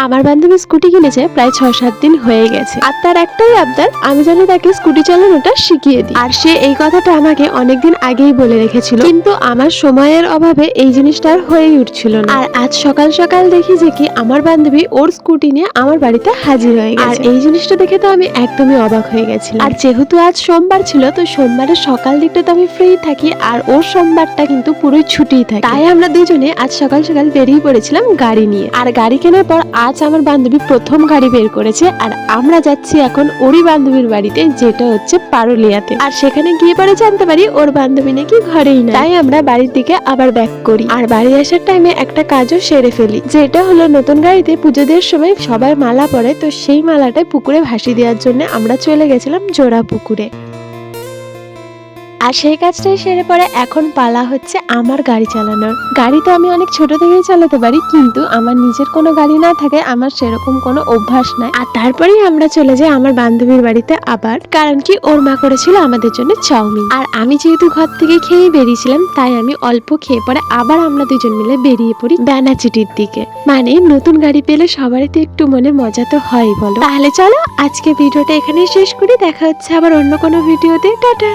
আমার বান্ধবী স্কুটি কিনেছে প্রায় 6-7 দিন হয়ে গেছে, আর তার একটাই আবদার আমি যেন তাকে স্কুটি চালানোটা শিখিয়ে দিই। আর সে এই কথাটা আমাকে অনেকদিন আগেই বলে রেখেছিল, কিন্তু আমার সময়ের অভাবে এই জিনিসটা আর হয়ে উঠছিল না। আর আজ সকাল সকাল দেখি যে কি আমার বান্ধবী ওর স্কুটি নিয়ে আমার বাড়িতে হাজির হয়ে গেছে। আর এই জিনিসটা দেখে তো আমি একদমই অবাক হয়ে গেছিলাম। আর যেহেতু আজ সোমবার ছিল, তো সোমবারের সকাল দিকটা তো আমি ফ্রি থাকি, আর ওর সোমবারটা কিন্তু পুরোই ছুটি থাকে। তাই আমরা দুজনে আজ সকাল সকাল বেরিয়ে পড়েছিলাম গাড়ি নিয়ে। আর গাড়ি কেনার পর আজ আমার বান্ধবী প্রথম গাড়ি বের করেছে, আর আমরা যাচ্ছি এখন ওরই বান্ধবীর বাড়িতে, যেটা হচ্ছে পারুলিয়াতে। আর সেখানে গিয়ে পরে জানতে পারি ওর বান্ধবী নাকি ঘরেই না। তাই আমরা বাড়ির দিকে আবার ব্যাক করি, আর বাড়ি আসার টাইমে একটা কাজও সেরে ফেলি, যেটা হলো নতুন গাড়িতে পুজো দেওয়ার সময় সবাই মালা পরে, তো সেই মালাটাই পুকুরে ভাসিয়ে দেওয়ার জন্য আমরা চলে গেছিলাম জোড়া পুকুরে। আর সেই কাজটাই সেরে পরে এখন পালা হচ্ছে আমার গাড়ি চালানোর। গাড়ি তো আমি অনেক ছোট থেকেই চালাতে পারি, কিন্তু আমার নিজের কোনো গাড়ি না থাকে আমার সেরকম কোনো অভ্যাস নাই। আর তারপরেই আমরা চলে যাই আমার বান্ধবীর বাড়িতে আবার, কারণ কি ওর মা করেছিল আমাদের জন্য চাউমিন। আর আমি যেহেতু ঘর থেকে খেয়ে বেরিয়েছিলাম, তাই আমি অল্প খেয়ে পরে আবার আমরা দুজন মিলে বেরিয়ে পড়ি বেনাচিটির দিকে। মানে নতুন গাড়ি পেলে সবারই তো একটু মনে মজা তো হয়, বলো। তাহলে চলো আজকে ভিডিওটা এখানেই শেষ করি, দেখা হচ্ছে আবার অন্য কোনো ভিডিওতে। টাটা।